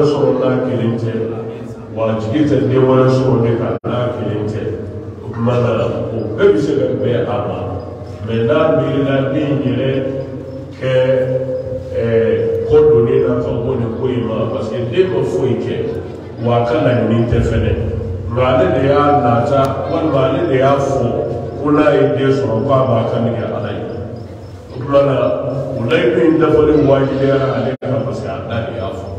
so na kilinte wa jigita ne wani so ne ka na kilinte kuma na o bebi se ga be ama me na bi na bi nyere ke ko doni na ka ko ne ko ima parce que dès que faut que wa kana ni tefene ngale de ya na ta wan ngale de ya fo kuna ide so ba ba kan ya alai kuma na ulai bin da fari wajibi ya alai ka parce que Allah ya fo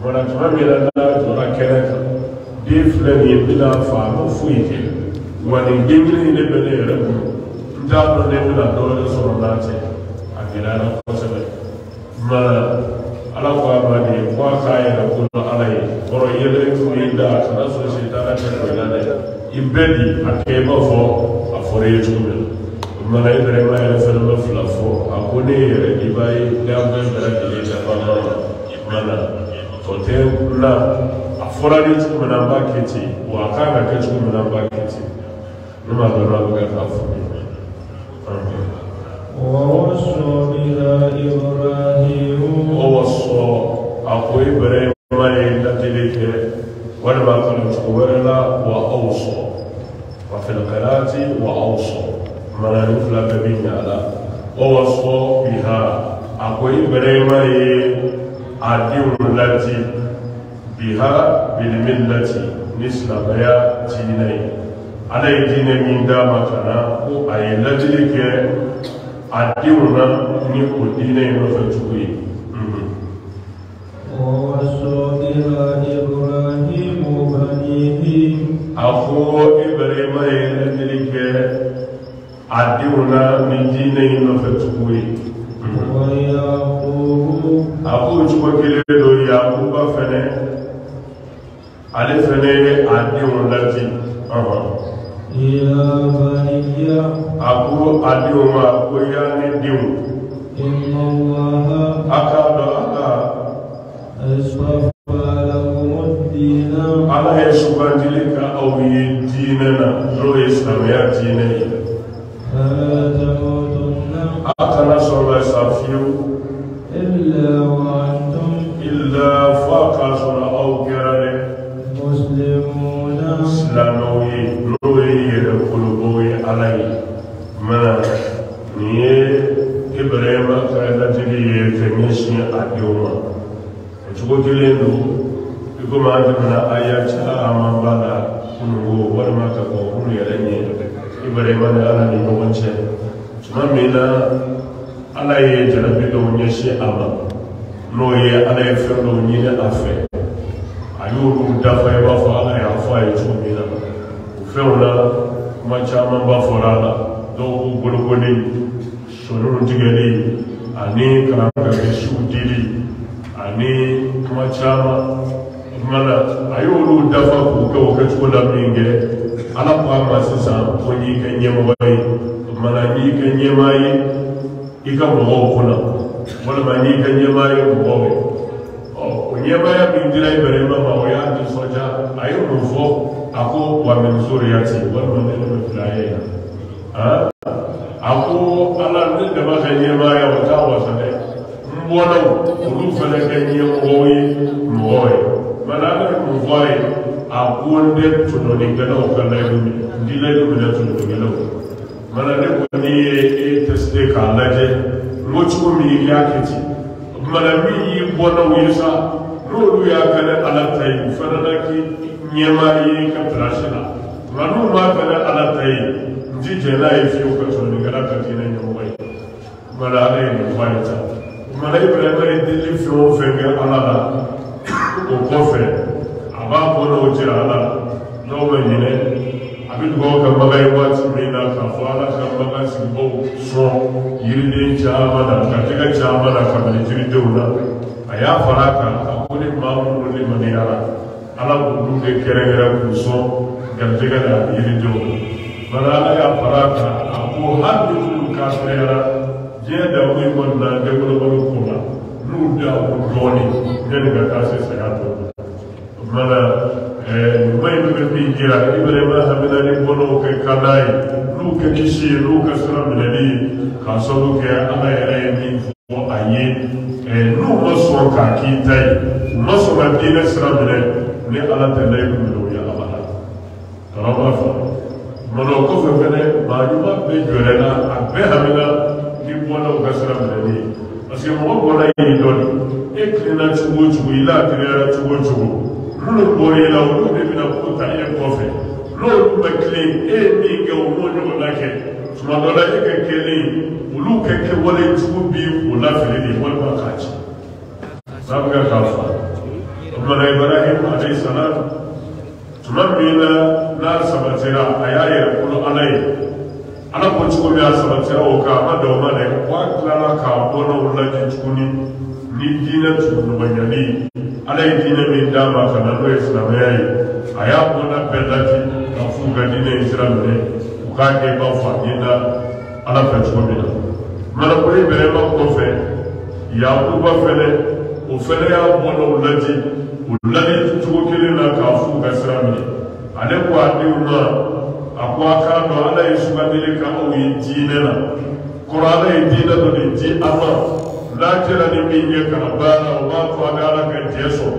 wala tumamira na tora keneka di flani bila fa mo fuike wani gimini ne bele rabu ndado ne bila dole so nate akira na ko sebe ma ala ko abadi ko kai na ko alai boro yele ko inda kana so shitana ta ko lade ibedi akeba fo afore yetumel ma na ibre ma ya fela ma flafo akone yere dibai da ba da de ta bana mana tote na afora ni tu na baketi wa kana ke tu na baketi numa dora ga tafu wa wasu ila ibrahim wa wasu ako ibrahim mai da tilike wala ma kana wala wa awsu wa fil qirati wa awsu mana nufla babinya ala wa wasu biha ako ibrahim mai adiun lati biha bil millati misla baya dinai alai dinai min da makana ko ay lajlike adiun ni ko dinai no fatui wa sawira ibrahim banihi akhu ibrahim ay lajlike adiun ni dinai no fatui aku cuma kile do ya aku ba fene ale fene adi lati ya baniya aku adi aku ya ni diu inna allah akado aka asfafa lakum ad-din ala yashbandilika aw yidinana ro islamiyya dinai akana soba safiu إلا وأنتم إلا فاقا صلى أو كرر مسلمون إسلاموي نوري قلوبوي علي من نيه إبراهيم كان تجي كنيسة أديوما وتقول لنا يقول عندنا آيات أمام بلا كنوا ورما كقول يلني إبراهيم أنا نيوانشة ثم منا ala ye jarabi do nyesi ama no ye ala ye fe do nyine afe ayuru dafa ye ba fa ala ya fa ye tumina fe ona ma chama ba forala do golgoni sonu tigeli ani karanga ke sudili ani ma chama mala ayuru dafa ko ko ke chola minge ala ko ma sisa ko yi ke nyemo bai mala yi ke nyemai ika mɔgɔw kuna walima n'i ka ɲɛmaaya ye mɔgɔw ye o ɲɛmaaya min dira Ibrahima ma o y'a nisɔndiya a ye mun fɔ a ko wa min zuriyati walima ne bɛ fila ye a ko ala ne dama ka ɲɛmaaya o t'a wasa dɛ n bɔnnaw olu fana kɛ ɲɛmɔgɔw ye mɔgɔw ye mana ala ye mun fɔ a ye a ko n tɛ tɔnɔnikɛlaw ka layidu minɛ n ti layidu minɛ tɔnɔnikɛlaw mana ne kɔni ye teste k'a lajɛ n ko cogo min y'a kɛ ten mana min y'i bɔnnaw ye sa n'olu y'a kɛnɛ ala ta ye u fana na k'i ɲɛmaa ye ka pilasi la nka n'u m'a kɛnɛ ala ta ye n ti jɛn n'a ye fiyewu ka tɔnɔnikɛla ka diinɛ ɲɛmɔgɔ ye mana ala ye nin fɔ a ye tan mana Ibrahima ye deli fɛn o fɛn kɛ ala la o kɔfɛ a b'a bɔnnaw jira ala la n'aw bɛ ɲinɛ a bɛ dugawu kɛ baga ye waati min na k'a fɔ ala ka baga sigibaw sɔn yiriden caman na ka jɛgɛ caman na kabini jiridenw na a y'a fara a kan a ko ni maa minnu limaniyara ala k'olu de kɛrɛnkɛrɛn k'u sɔn garijɛgɛ la yiridenw na bari ala y'a fara a kan a ko hali ni minnu kafiriyara diɲɛ dawu in kɔni na développement ko la n'u da o dɔɔnin yanni ka taa se saya tɔ ma mana mai bɛ min jira Ibrahima hamina ni bolo ke kanai lu ke kisi lu ke sura minani ka sabu ke ala yɛrɛ ye min aye no maso ka kitai maso ba dine sramene ne ala tele ko ya abada rama fa mono ko fene ba yuba be jorena abe hamina ni bono ka sramene ni parce que mo bona yi doni e klina chugo chugo ila klina chugo chugo lo bori la o de bina ko ta e ko fe lo be klin e mi ga o mo no na ke tuma do la ke kele ulu keke wale chugu bi ula fili wal bakaji sabga kafa amma Ibrahim alayhi salam tumamina na sabatira ayaye kulo alai ana ko chugu ya sabatira o ka mado mane kwa klara ka bono ula chuguni ni dina chugu banyani alai dina mi dama kana no islamai aya bona pedati ka fuga dina islamai ka ke ba fa dina ala fa chugu mana ko ibere ma ko fe ya ko ba fele o fele ya bono ulati ulati tugo kele na ka fu ga srami ale ko ade uma akwa ka no ala yesu ba dele ka o yi dinela qur'ana yi dina do ni ji ama la jira ni mi ye ka ba na o ba ko agara ka jeso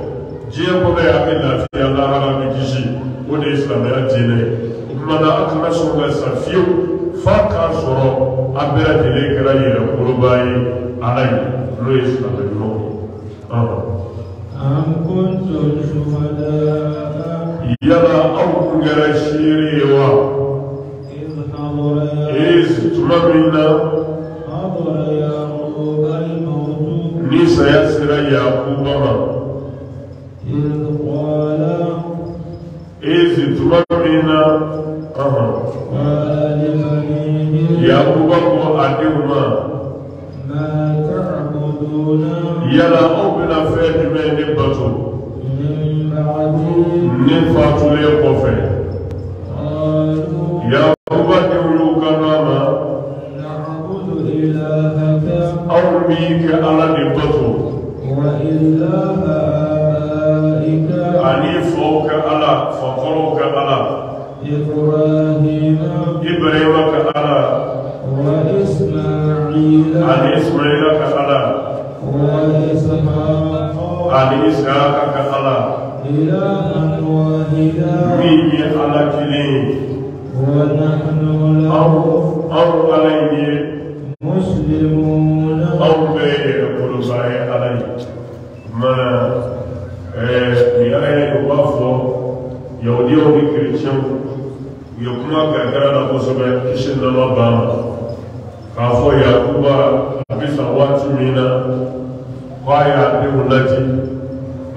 je ko be ya bi la fi Allah ala mi kishi o de islam ya dine mana akna so ga safiu fa ka soro abira dele kala yira kurubai alai lo islam no am kuntum shuhada yala aw kungara shiriwa iz tumamina hadara yaqub al-maut ni sayasira yaqubama iz tumamina yaquba ko aduma ma ta'buduna yala aw bila fed men batu min ba'di ni fatule ko fe yaquba de ulukama na'budu ilahaka aw bi ka ala de batu wa ilaha abaika ani fawka ala faqruka ala ibrahim ka ala wa isma'il ani ismaila ka ala ani ishaq ka ala ilahan wahida min ala kili wa nahnu lahu aw alayhi muslimun aw be kurubai alayhi mana ni ay wafo yahudi o christian yo kuma gagara na kosobe kishin na mabama kafo yakuba abisa watu mina kwaya de ulati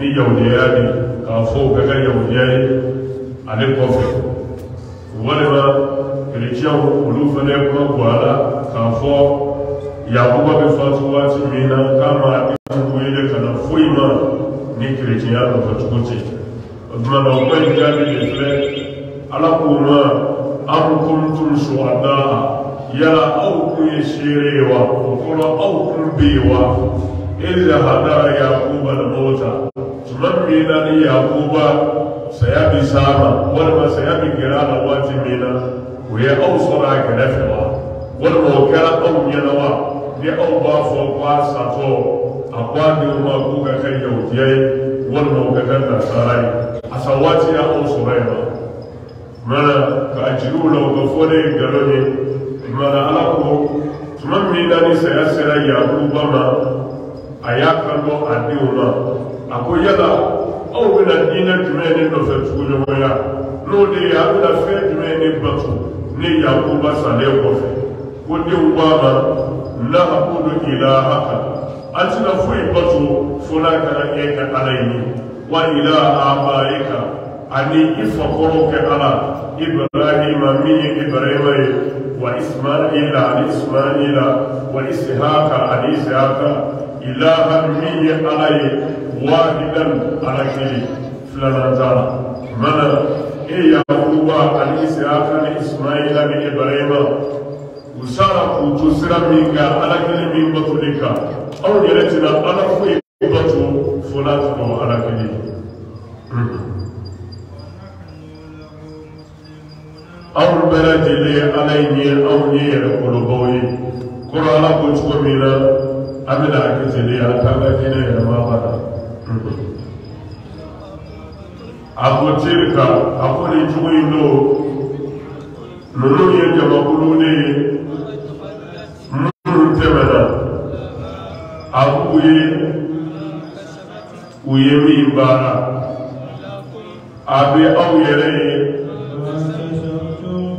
ni yahudi yadi kafo gaga yahudi yadi ale kofe wala christian ulu fane kuma kwala kafo yakuba be fatu watu mina kama kuile kana fuima ni christian ya fatukuti odmana o kweli gabi de fle ala kuma am kuntum shuhada yala aw ku yeshirewa ko aw kun biwa illa hadara yaquba al-mauta tumamina ni yaquba sayabi sama wala sayabi girana wati mina wa awsara kalafa wala wakala aw yanawa ni aw ba fo kwa sato akwadi ma ku ga kai yawtiyai wala ga kan sarai asawati ya awsara mana ka ajiru la gafore galone mana alako tumamina ni sayasira yaquba ma ayaka no adiuma akoyala aw bina dina tumene no fetugo moya no de ya bina fe tumene batu ni yaquba sale ko fe ko de ubama la aqulu ilahaka atina foi batu fula kana ke ka alaini wa ilaha abaika ani ifakoro ke ala ibrahim min ibrahim wa isma'il ali isma'il wa ishaq ali ishaq ilahan min alai wahidan ala kili flanata mana yaquba ali ishaq ali isma'il ali ibrahim usara kutusira minga ala kili min batulika aw yeletina ala foi batu fulatu ala kili aw belajele alayni aw ni yere koloboyi koro ala ko chuko mina amina akitele atanga kine ya mabada akotirka akoni juindo nunu yenge makulune temana abuye uyemi imbara abe awuyere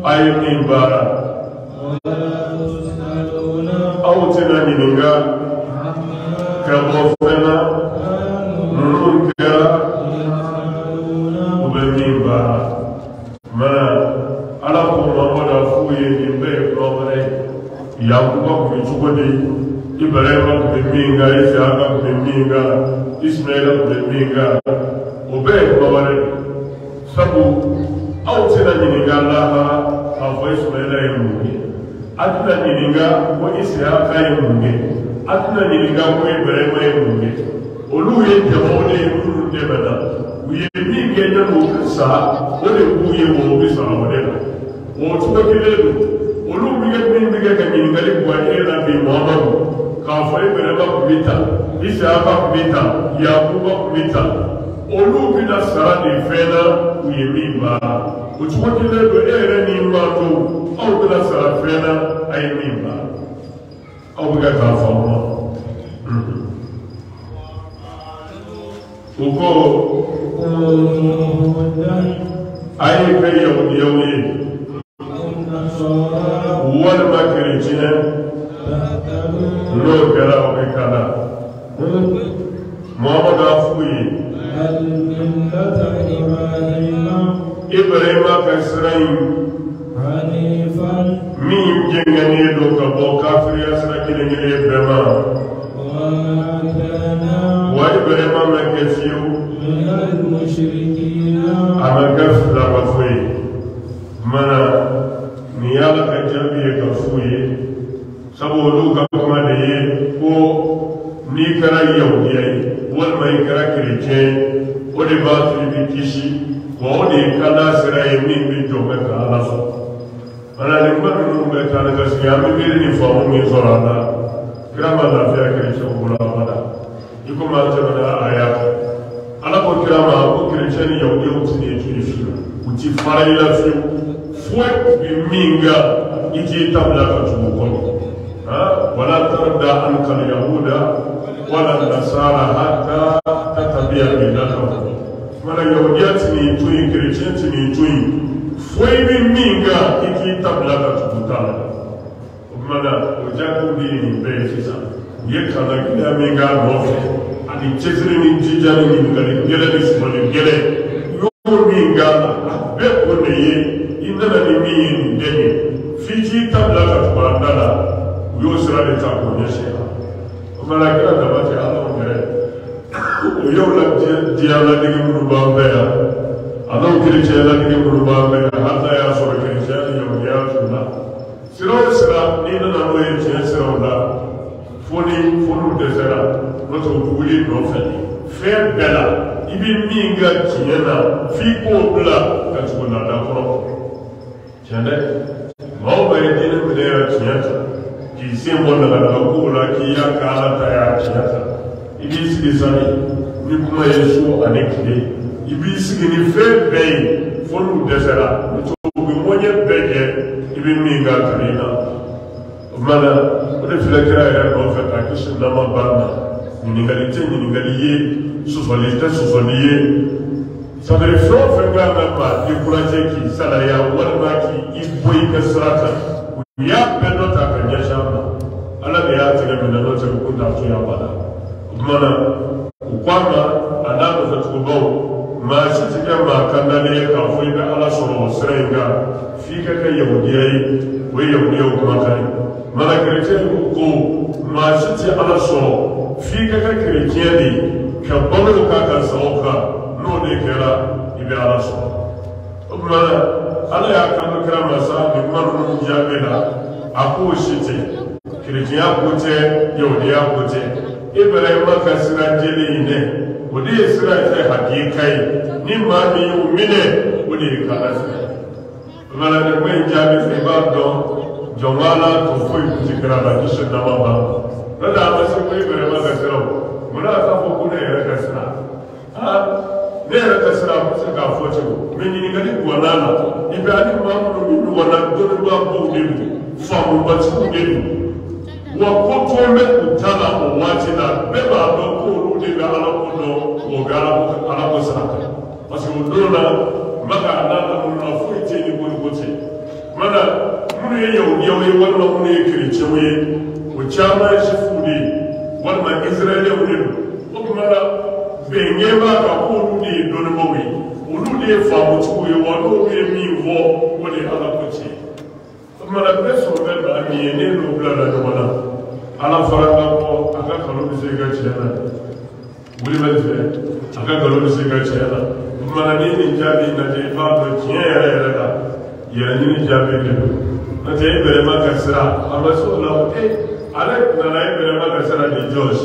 ayemi imbara awutina nininga kabofena nunkera ubemi imbara mana ala ko mamoda fuye nimbe probleme yakuba kubichukudi Ibrahima kubiminga Isaka kubiminga Ismaila kubiminga obe kwabare sabu awutina nininga laha afo Ismaila yemungi atuna nininga ko Isaka yemungi atuna nininga ko Ibrahima yemungi oluye jamone yulu debada uye minge na mukasa ole kuye wo bisa awodela wo tukakeledu olu minge ka nininga kwa ela bi Muhammad kafa Ibrahima kubita Isaka kubita Yakuba kubita olu bina sarani fena uyemimba utukile do ere ni mbato au bina sara fena ayemimba au biga kafa mo uko ayi kai yawni wal makrijina lo kala o kala Muhammad afuyi Ibrahima kasrai min jengani do ka bo kafir asra kilengele bema wa Ibrahima makasiyu ama kafla kafuyi mana niyala ka jabi kafuyi saboda ka kuma da yi ko ni kara yaudiyai wal mai kara kirce wani ba su yi kishi ko wani kada sira yi min bin joga ka alasu ana ne ba min bai ta na gaskiya min bin ni famu min sorana kira ma lafiya kirce ko la bada iko ma ta da aya ala ko kira ma ko kirce ni yaudi wuti ne tuni fi wuti fara ila fi fo bi minga iti tabla ka tuko ko ولا ترضى عنك اليهود ولا النصارى حتى تتبع ملتهم من اليهوديات نيتوي كريستيانات نيتوي فوي مينغا كي تبلغ تبوتالا ومنا وجاكو دي بيتيسا يكالا كده مينغا نوفي ادي تشري من جيجاني من غالي غير اسمه غير يو مينغا بيكو ني اننا ني دني فيجي تبلغ تبوتالا yusra de ta ko nyeshe mala kira da ba ta Allah ngere o yo la dia la digi mu ba ba ya Allah kiri che la digi mu ba ba ya hatta ya so kiri che yo ya sunna siro sira ni na no ye che sira la fonu de sira no to buli no fe bela ibi minga kiyena fi ko bla ka to na da ko chende mo ba ye ni ne de ya kiyeta ki sembo daga kula ki ya kala ta ya kiyata ibisi bisani ni kuma Yesu anekide ibisi ni febe folu desera to bi monye bege ibi minga karina mana ode filakira ya ko fa ta kishin na mabana ni ngalite ni ngaliye sosoliye sabere fo fenga na ba ni kula ki sala ya wala ki iboy kasrata ya pendo ta kanya shamba ala ya tega mena note kukunda tu ya bada mana kwamba adabu za tukubao mashi tika makandale ka fuiga ala soro srenga fika ka yahudiyai we yahudiyo kuma kai mana kirete ko mashi ti ala soro fika ka kiretiani ka bolo ka ka sauka no de kera ibe ala soro mana ala ya kama kira masa ni manu jabela ako shite kirjiya kote yaudiya kote Ibrahima kasira jeli ne odi sira ta hakikai ni ma mi umine odi kalasa mala de mai jabe se ba do jongala to foi kutikira ba kisha na baba rada masu kai bare maka sirau muna ka ko kuna ya raka sira ne ya raka sira ko sai ka foce min ni ngani ko nana ibadi ma ko min wala do ba ko ni fa mu ba ci ni wa ko to me utala o wati na be ba do ko ru de ga ala ko do o ga ala ko sira parce que do na maka na na fu ite ni ko ko ce mana mun ye yau wala mun ye kirce we ko chama shi fudi wala Israeli wala ko kuma be nyeba ka ko ru de do no we ru de fa mo ko ye wa do ye mi vo wala ala ko ce mana be so be ba ni ne no bla la do wala ala faranga ko aka kalo bi se ga ce na wuli ba ce aka kalo bi se ga ce na mana ni jabi na de fa do kiere da ya ni jabi ke na te bere maka sira amma so la ke ale na la bere maka sira di Josh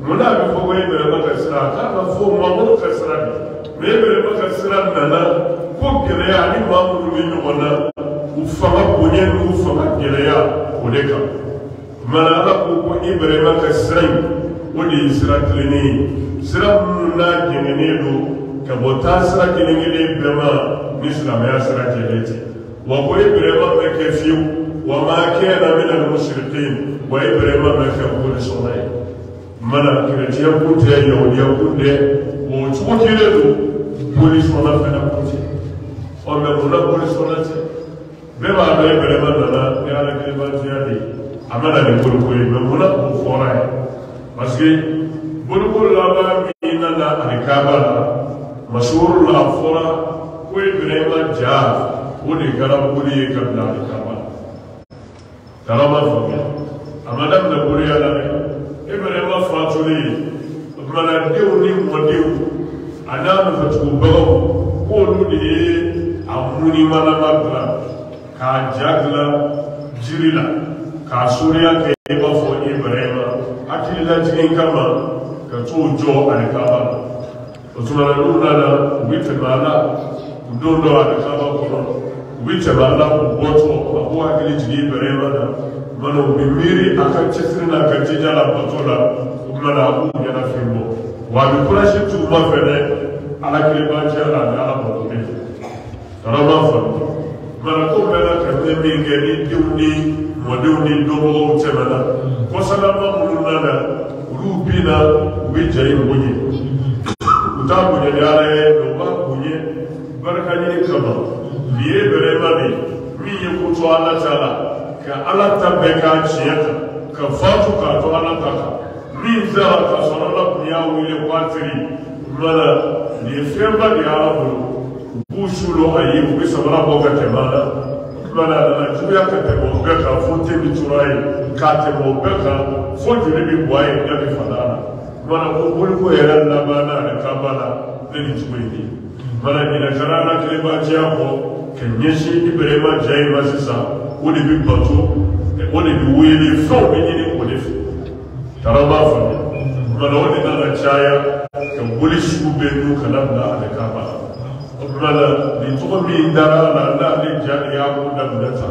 muna be fo we bere maka sira ka na fo ma mo ka sira me bere maka sira na ko gele ya ni ma mo ni no na u fama ko ne u fama gele ya o de ka mana ala ko bere maka sira o di sira tleni sira na gele ne do ka bota sira gele ne be ma misla ma sira gele ti وإبراهيم مكفيو وما كان من المشركين وإبراهيم مكفيو لسوناي منا كرتيا كنتي يوديا كنتي وتوكيلو بوليس ولا فنا كنتي وما بولا بوليس ولا تي بما إبراهيم لنا يالا كلمة جادي أمانا نقول كوي بولا بوفوراي بس كي بقول لابا مينا لا أركابا مشهور لا فورا كوي إبراهيم جاد wani gara buri kan da kama karama foga amadam da buri ala ne ibere ma fatuli mana dewu ni modewu anam fatu bawo ko nudi amuni mana magla ka jagla jirila ka suriya ke ba fo ibrahima akila jin kama ka tujo alkaba usmana nuna wite mala ndondo alkaba ko wice ba Allah ko boto abuwa gili jigi bare mana mana bimiri akan cesrina kan jala batola mana abu yana fimbo wa bi kula shi tu ma fene ala kile ba jala da ala boto ne tarama fa mana ko bela kan ne mi ngeni diwni mo diwni do bo temana ko salama muluna da rubina wi jayi bunyi utabu ne yare do ba bunyi barka ni kama biye bere mami mi ye kutu ala tala ka ala tabe ka chiyata ka fatu ka to ala taka mi zara ka sonala kunya wile kwatiri mana ni femba ni ala bulu bushulo ayi ubi sabara boga temana mana na juya ka te boga ka fonte bi turai ka te boga ka fonte bi boy ya bi fadana mana ko bulu ko era na bana na kabana ni tuweni mana ni na karana kleba jiapo kenyeshi Ibrahima jaima sisa wodi bi batu wodi bi wili fo bi ni wodi fi taraba fa mana wodi na chaya kan wuli shube nu kana da alkaba mana ni to mi ndara na da ni jani ya ko da ndata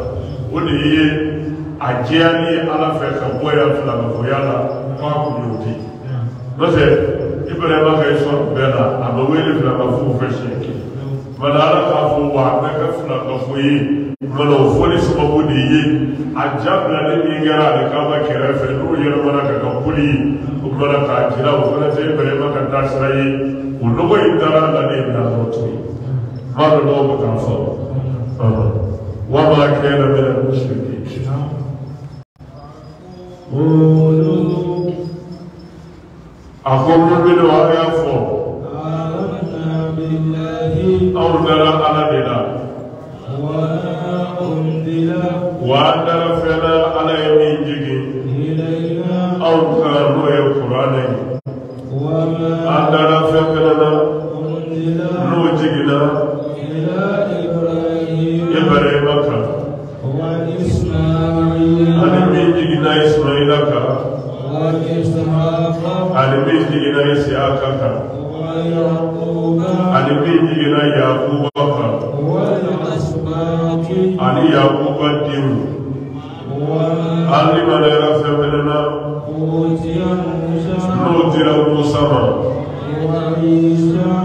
wodi ye ajani ala fa ka boya fula ko yala kwa ku yoti nose Ibrahima ka iso bela abaweli fula ka fu feshi mana ala ka fo wa na ka funa ka fo yi mana o fo ni sababu de yi ajabla ni mi gara de ka ba kere fe no yero mana ka kuli o mana ka jira o fana te bere ma ka tasra yi o no go indara la ne na rotu mana no ka fo wa ma kana min al mushrikin akomo bi do ya fo أو نرى على دلا وأندر فينا على يمين جيجي أو كانوا يقرأون أندر فينا نو جيجنا إبراهيم كا أنا مين جيجنا إسماعيل كا أنا مين جيجنا إسحاق كا ani bi jigina Yakuba ka ani Yakuba dimu ani malera femenana نوتر موسى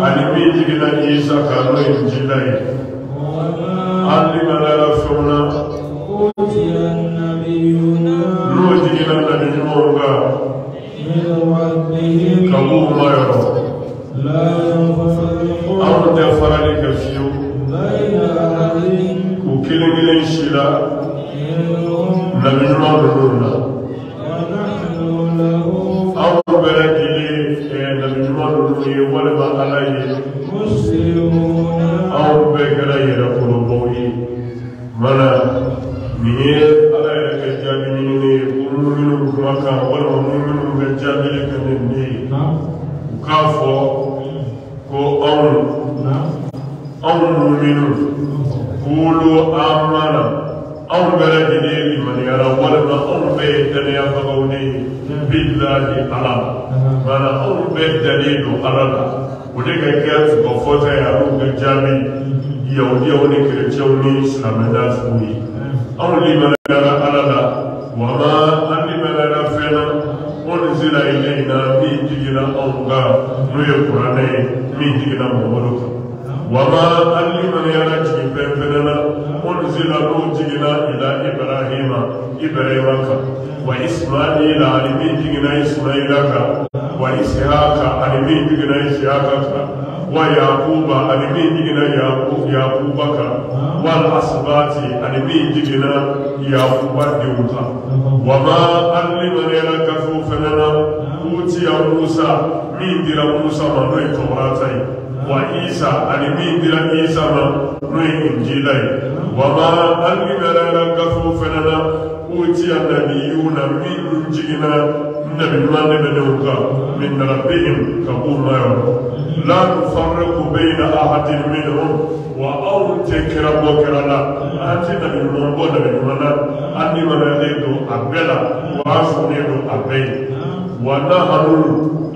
أنمي جينا عيسى كانوا إنجيلاي علم لنا فونا نوتر النبي موسى كابو ما يرى أو تفرق فيو وكلمة شلا نبي موسى أو برجلي نبي موسى ولا عليه أو بكرة يرقلوبوي منا مية على كجابيني كلهم كمكا ولا مؤمن كجابيني كنني وكافو كو أون مؤمن كلوا آمنا أو برجلي من يرى ولا أو بيتني أبغوني بالله على منا أو بيتني على ودك كيف بفوتا يا روح الجامي يهودي كريستياني إسلامنا فوي أو لمن يرى على وما أن لمن يرى فينا أنزل إلينا من جينا أونغا نوي القرآن من جينا مبارك وما أن لمن يرى جيبين فينا أنزل نو جينا إلى إبراهيم وإسماعيل على من جينا إسماعيلك وإسحاق على من جينا إسحاقك ويعقوب على من جينا يعقوبك والأسباط على من جينا يعقوب ديوكا وما علم لنا كفوفنا أوتي موسى من دير موسى من التوراة وعيسى على من دير عيسى من الإنجيل وما علم لنا كفوفنا أوتي النبيون من جينا نبي من ربهم كقول ما يرى لا نفرق بين أحد منهم وأو تكرب وكرلا أنتنا من منبود من منا أني من يدو أبلا وأسنيدو أبين ونحن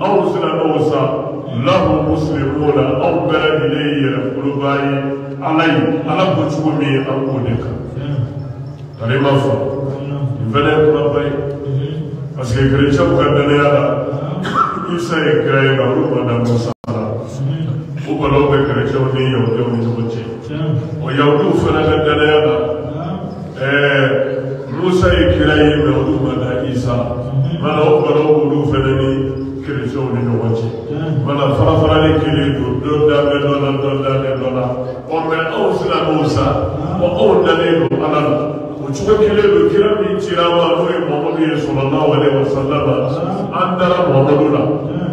أوصل نوصى له مسلمون أو بلد إليه القلوباي علي على بطومي أقولك كلمة فا يفعل قلوباي parce que chrétien ko dana ya isa e kray ga ru na musa o balo be chrétien ni yo de ni to che o ya ru fana ga dana ya musa e kray me o ru na isa mana o balo ru fana ni chrétien ni no che mana fara ni kile do da be do na o me o sila musa o da ne do ala وشو كله بكرة من تراما نوي محمد صلى الله عليه وسلم أندرا محمدنا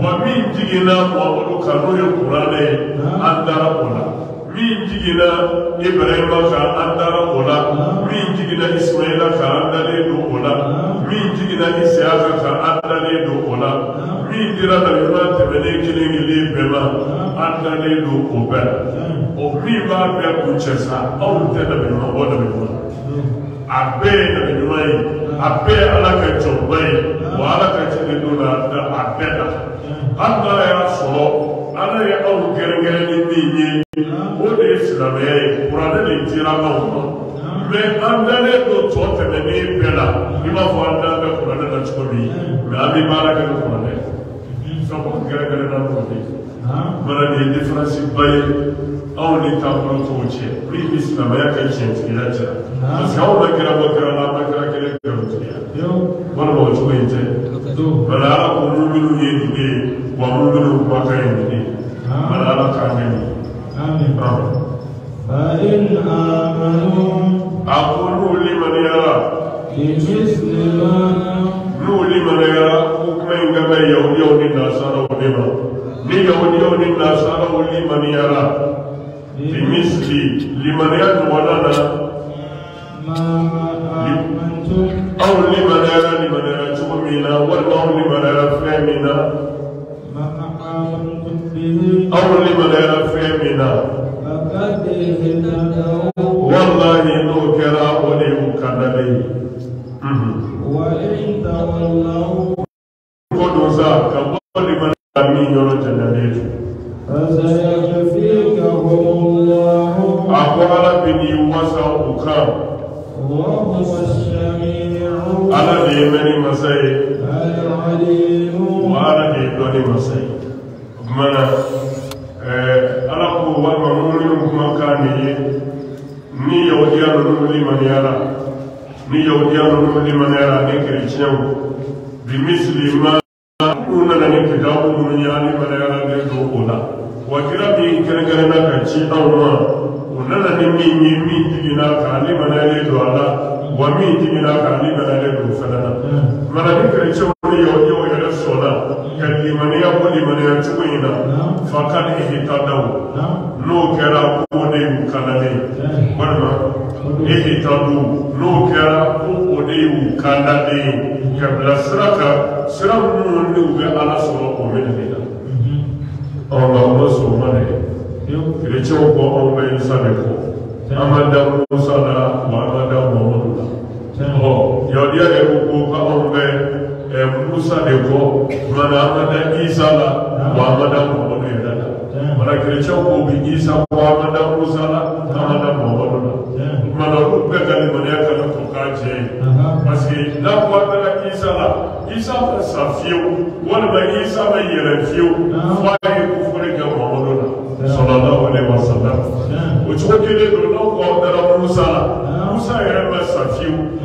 ومن جينا محمد كانوا القرآن أندرا ولا من جينا إبراهيم كان أندرا ولا من جينا إسماعيل كان أندرا ولا من جينا إسحاق كان أندرا ولا من جينا نبينا تبني كلين لي بما أندرا وبلا ومن بعد بيكوشسا أو تنبي محمد abe na binuai abe ala ka chombai wa ala ka chede na abe na anda ya so ala ya au gerengere ni ni o de islamé qur'an ni tira ma o me anda le do chote me ni pela ima fo anda ka qur'an na chkobi me abi mala ka qur'an so ko gerengere na ko ni mara ni difference bay au ni tamro to che pri islamé ka chente ila cha أسمعوا بكرة بكرة لا بكرة كله كروتيا. ولا بوجهه ينتهي. ولا أقول منو يدي ومنو ما كان يدي. ولا لا كان يدي. فإن آمنوا أقول لمن يرى. بمثل ما نقول لمن يرى. وكمن كما يهودي النصارى ولما. يهودي النصارى ولمن يرى. بمثل لمن يرى ولنا. أو لمن يرى تؤمنا والله لمن يرى فهمنا أو لمن يرى فهمنا والله نوكرا وليوكرا وإن تولوا قدوسا كولمن أمين يرجى فسيكفيكهم الله أقوال بني وسعوك وهو السميع على اليمن مسيح walma mu'minu kuma kani ni yahudiyanu numuli maniyara ni chrétien bi muslima una na ni kitabu munyani maniyara de do ola wa kirabi kere na ka ci awma una na ni mi digina ka ni maniyara do ala wa mi digina ka ni maniyara do fadana mana ni chrétien ni yahudi wa yara sola kali maniya wali maniya chuina fakan ihtadaw no kera ko de kanane barma ihtadu no kera ko de kanane kabla siraka siramu ni ube ala soro o medina Allah so mane chrétien ko o be sabe ko amanda musa na amanda muhammad yahudi ya ko ka o be Musa de ko mana amada Isa la wa amada Muhammadu yadala mana chrétien ko bi Isa wa amada Musa la amada Muhammadu la mana ko be kali mana ya kala ko kaje parce que la ko amada Isa la Isa ba safiu wala ba Isa ba yerafiu wa yi ko fure ga Muhammadu la sallallahu alaihi wasallam o chokele do no ko amada Musa la Musa yera ba safiu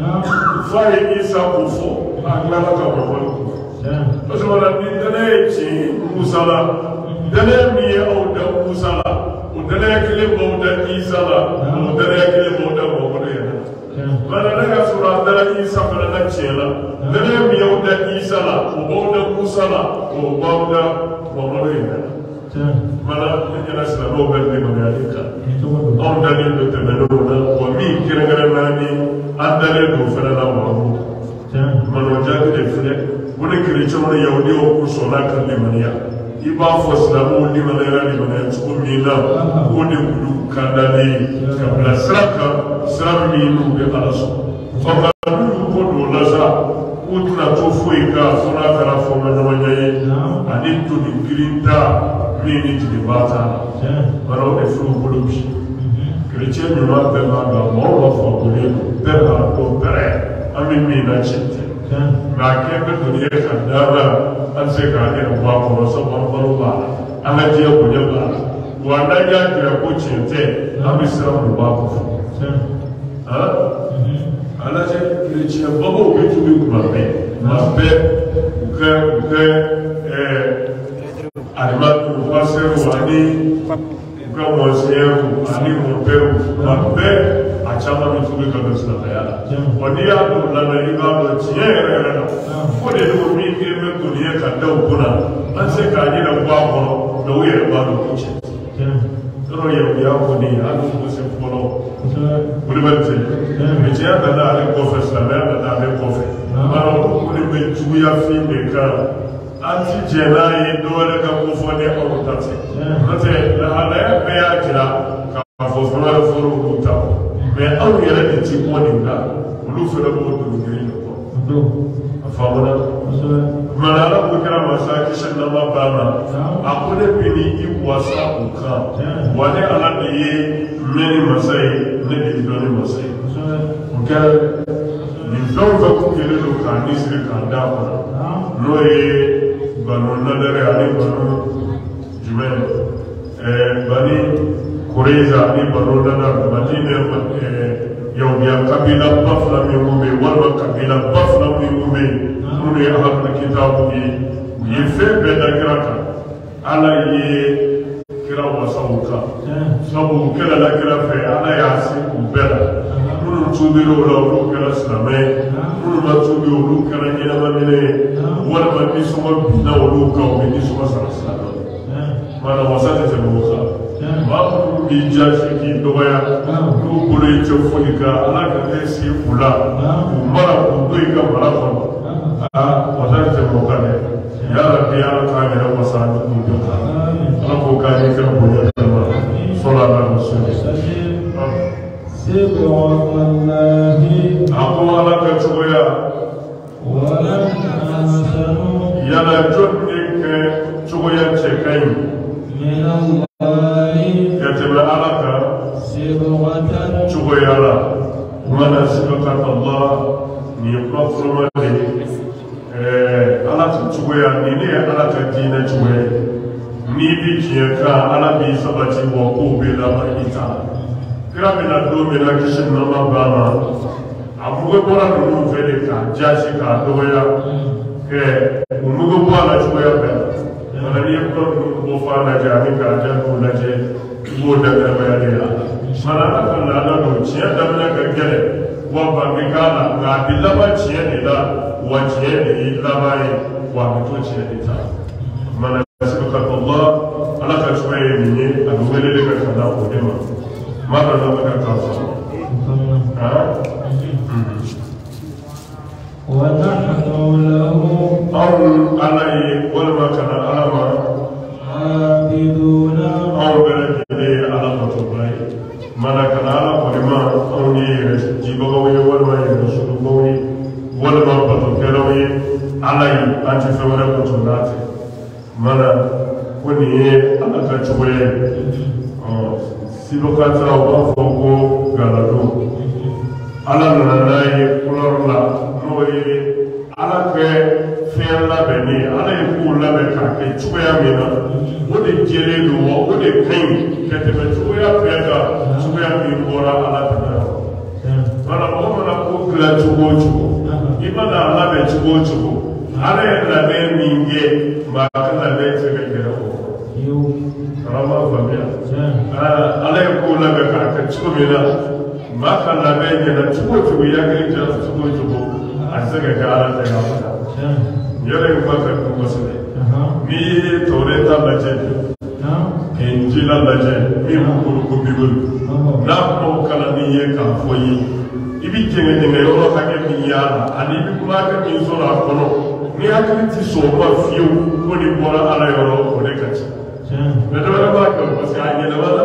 fa yi Isa ko fo aglala ka bolo parce que wala ni dane ci musala dane mi au da musala o dane kele bo da isala o dane kele bo da bo ya wala daga sura dane isa fara da cela dane mi au da isala o bo da musala o bo da bo ya mana ni na sala no be ni magalika on dane do te be do na o mi kire na ni andale do fara la wa mano jadi de fere woni chrétien woni yahudi o ko sona kan limaniya iba fo islamu limaniya ko mina woni kudu kandani kabla sraka srami nu be alaso fama nu ko do laza utna to fuika fona kara fo manyaye ani to di grinta mini di bata mano e fru bulubi chrétien no ma be ma ba mo fo ko ni per ha to pere amin mina chete ma kebe to ne kadara an se ka ne wa ko so ban baro ba ala je ko je ba wanda ya kira ko chete amisra mu ba ko ala je chete babo ke tu bi ma be arima ko pasero ani ko mo sero ani mo pero ma be achama mitume kabisa na yala wadia la na igalo tiere na fode do mi ke me ko nie ka da ukuna anse ka ni na kwa ko do ye ba do kuche ro ye ya ko ni anu ko se polo wuri bante me je da na ale ko fe sa na da ale ko fe maro wuri be tugu ya fi me ka anti jena yi do le ka ko fo ne o tate tate la ala be ya jira ka fo fo na fo ro ta mais aw yɛrɛ de ti mɔni la olu fɛnɛ b'o dugu kelen de kɔ a faamuna kumana ala ko kɛra masa kisi nama ba ma a ko ne bi ni i wasa o kan wa ne ala de ye mɛ ni masa ye ne de dɔn ni masa ye o kɛra nin fɛn o fɛn ko kelen don k'a nisiri k'a da kɔnɔ n'o ye banu nadɛrɛ ani banu jumɛn bani Kureza ni barodana madina yawmiya kabila bafla miume wala kabila bafla miume nune ahad kitabu ye febe da kiraka ala ye kira wasauka sabu kila la kira fe ala yasi kubela nunu tubiro la ulu kira slame nunu matubi ulu kira jina mamile wala manisuma bina ulu ka umenisuma sarasala mana wasate temuka babu bi jashi ki doya ko bolo ce fonika ala ka desi kula mara ko doi ka mara ko wata ce mo kane ya rabbi ya ka ne wasa ku do ala ko ka ni ka bo ya ma sola na rasul subhanallahi aqwala ka tuya wala asanu ya la jonni ke tuya ce kai min كتب عليك شغيرا ومن سبقت الله يقف رمالي على شغيرا نيني على الدين شغيرا ni bi tiɲɛ kan ala b'i sabati wa kow bɛ laban i ta kira bɛna don min na kisi nama b'a ma a mugu bɔra ninnu fɛ de k'a jasi k'a dɔgɔya u mugu bɔ a la cogoya bɛɛ la mana n'i ye kura ninnu bɔ f'a lajɛ ani k'a ja k'o lajɛ i b'o dɛmɛrɛmɛya de la mana ala ka laada don tiɲɛ daminɛ ka gɛlɛn wa bange k'a la nka a bɛ laban tiɲɛ de la wa tiɲɛ de ye laban ye wa a bɛ to tiɲɛ de ta mana Allah ala ka cogoya ye nin ye a bɛ wele ka ka da o de ma maa dɔ la bɛ ka k'a fɔ ونحن له أو علي ولما كان ألما عابدون أو بلجلي على مطلعي ما كان على ولما أوني جيبوي ولما يرسلوي ولما بطلعي علي أنت فورا مطلعتي mana kuni ala ka cogoya silokata o b'a fɔ ko galado ala nana n'a ye kulɔrɔ la n'o ye ala kɛ fɛn labɛnnen ala ye kow labɛn k'a kɛ cogoya min na o de jɛlen don wa o de ka ɲi ka tɛmɛ cogoya bɛɛ kan cogoya min bɔra ala tɛmɛ yɔrɔ mana mɔgɔ mana ko dilan cogo o cogo i mana a labɛn cogo o cogo ala ye labɛn min kɛ maa ka labɛn tɛ ka gɛrɛ o kɔrɔ ma faamuya ala ye kow labɛn k'a kɛ cogo min na maa ka labɛn ɲɛna cogo o cogo i hakili jira cogo o cogo a tɛ se ka kɛ ala tɛ ka fara yɔrɔ in ba ka kun kosɛbɛ n'i ye tɔwrɛta lajɛ injila lajɛ min b'u ko bibulu n'a kumaw kalanni ye k'a fɔ ye i bɛ jɛngɛ jɛngɛ yɔrɔ hakɛ min y'a la ani i bɛ kuma hakɛ min sɔrɔ a kɔnɔ ni hakili ti sɔn o ma fiyewu ko nin bɔra ala yɔrɔ o de ka ca mɛ dɔ wɛrɛ b'a kɛ parce que a yɛlɛma la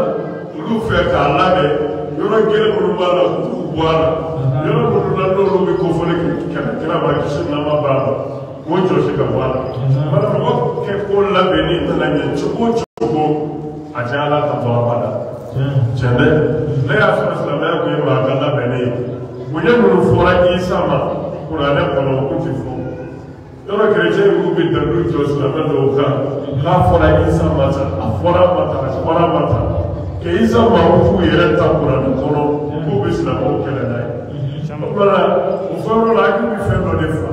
olu fɛ k'a labɛn yɔrɔ gɛlɛn minnu b'a la u t'u bɔ a la yɔrɔ minnu na n'olu bɛ kofɔli kɛmɛ kira ma kisi nama b'a la k'o jɔsi ka bɔ a la mana mɔgɔ kɛ ko labɛnni nana ɲɛ cogo o cogo a diya ala ka bɔ a ba la tiɲɛ dɛ ne y'a sɔrɔ silamɛya kun ye maa ka labɛnnen ye bonya minnu fɔra isa ma kuranɛ kɔnɔ o kun ti fɔ yɔrɔ kerecɛn minnu bɛ dalu jɔ silamɛ dɔw kan k'a fɔra isa ma ta a fɔra ma ta a fɔra ma ta kɛ isa ma k'u yɛrɛ ta kuranɛ kɔnɔ k'u bɛ silamɛw kɛlɛ n'a ye o kumana o fɛn dɔ la a bɛ fɛn dɔ de fa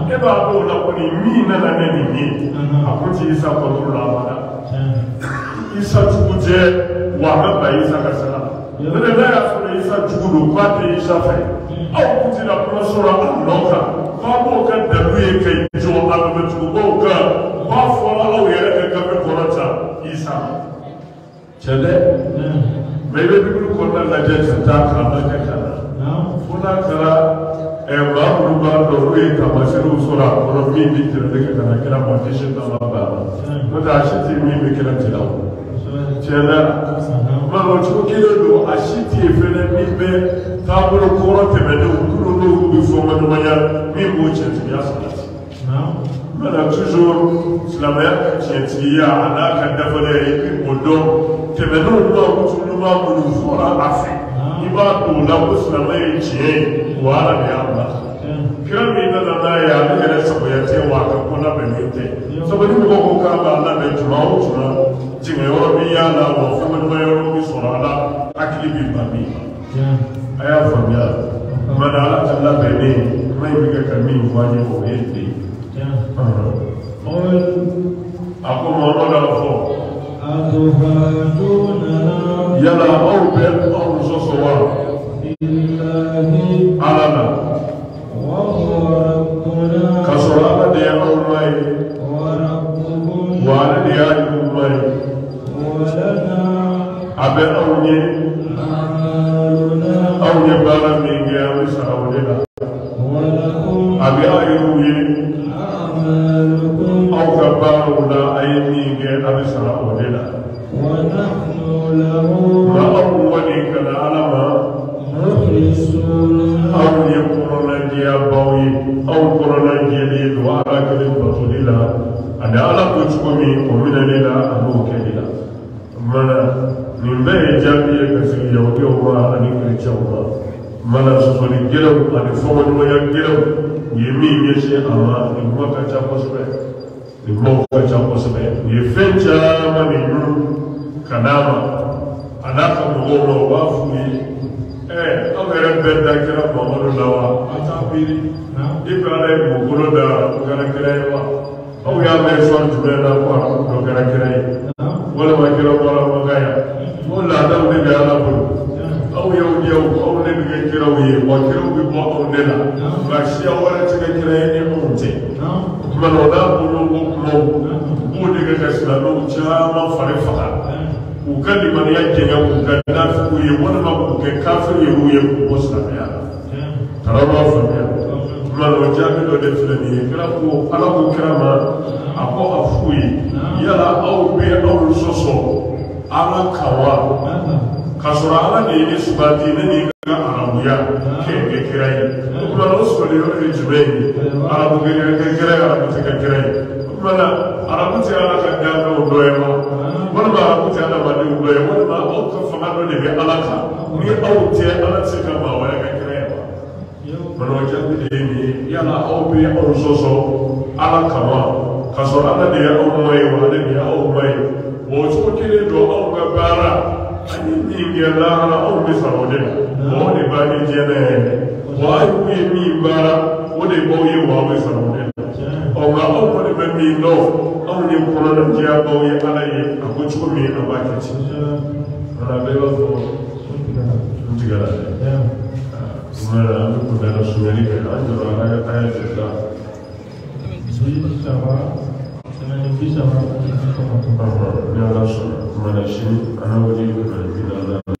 e b'a dɔn o la ko nin min nana ne nin ye a kun ti isa kɔtɔ la abada isa jugu tɛ wa a bɛ ba isa ka sira la ne n'a y'a sɔrɔ isa jugu don k'a tɛ isa fɛ aw kun ti na kuma sɔrɔ a nɔ kan k'a b'o kɛ dalu ye ka jɔ a bɛ tugubaw kan k'a fɔra aw yɛrɛ ka gafe kɔrɔ ta isa cɛ dɛ mɛ i bɛ bibulu kɔnɔna lajɛ ka taa k'a lajɛ ka na fo n'a kɛra maa minnu b'a dɔn n'o ye taamasiyɛnw sɔrɔ a kɔnɔ min bɛ tɛrɛ ka na kɛra ma disi dama b'a la n'o tɛ a si tɛ min bɛ kɛra tɛra o tiɲɛ na maa o cogo kelen don a si tɛ yen fɛnɛ min bɛ taabolo kɔrɔ tɛmɛnenw tulu n'olu bɛ fɔ ɲɔgɔnya min b'o cɛntigiya sabati mana toujours silamɛya ka cɛntigiya a n'a ka dafalen i bɛ o dɔn tɛmɛnenw b'a tulu b'a minnu fɔra a fɛ i b'a don o la ko silamɛya ye tiɲɛ ye wa ala de y'a bila kira min nana n'a ye ale yɛrɛ sagoya tɛ wa a ka ko labɛnnen tɛ sabu ni mɔgɔ ko k'a b'a labɛn tuma o tuma jiginyɔrɔ min y'a la wa fɔɲɔgɔnyɔrɔ min sɔrɔ a la hakili bɛ ban min a y'a faamuya mana ala ka labɛnnen kuma in bɛ kɛ ka min fɔ an ye o ye ten a ko mamadu a fɔ yala aw bɛ aw sɔsɔ wa ala la ka sɔrɔ ala de y'aw ma ye wa ale de y'a y'u ma ye a bɛ aw ye aw ye baara min kɛ an bɛ sara o de la a bɛ aw y'u ye aw ka baaraw la a ye min kɛ a bɛ sara o de la nka aw wari kana ala ma aw ye kɔrɔlajɛyabaw ye aw kɔrɔlajɛlen don ala kelen batoli la ani ala ko cogo min o minɛli la a b'o kɛli la mana nin bɛɛ ye jaabi ye ka sigi yahudiw ma ani kerecɛnw ma mana sɔsɔli gɛlɛnw ani fɔɲɔgɔnya gɛlɛnw u ye min ɲɛsin a ma nin kuma ka ca kosɛbɛ ni mo ka cha ko se ye fencha ma ni kanama anaka mo wa fu ni awere benda kira Muhammadu lawa ata biri Ibrahim mo golo da gara kira wa aw ya me so jumela ko do gara kira wala ma kira wala ma gaya wala da ne da ala bulu aw ya aw ne ga kira wi wa kira wi mo aw ne la ba shi awara tiga kira ne mo te man wala bulu mo de ga kasla no chama fare fata ukadi man yake ya ukadafu ye wala ma ke kafir ye ruye ko muslim ya tarawa fa ya man wajabi do de filani kala ko ala ko krama ako afui yala au be au soso ala kawa kasura ala de isbati ne ga arabuya ke kirai kuma no so de yo jibril arabu ke kirai arabu ke kirai kuma arabu te ala ka da no doema wani ba ku ta da wani ubai wani ba au ka fama da bi alaka ni au te ala se ka ba wani ka kire ba mana wajen da ni yana au bi au soso alaka ma ka so ala da ya au mai wa da ya au mai wo to kire do au ga bara ani ni ga la au bi sa wode wo ne ba ni je ne wa ai ku mi bara wo de bo ye wa bi sa wode o ga au ko de mi no aw ni kono da jiya bawo ya ala yi a ko cikin me a baki ci ana bai ba ko sun ji gara da kuma da an ku da su ne ke an jira ana ya ta yi da bisa ba sanan bisa ba ya ga su mana shi ana waje da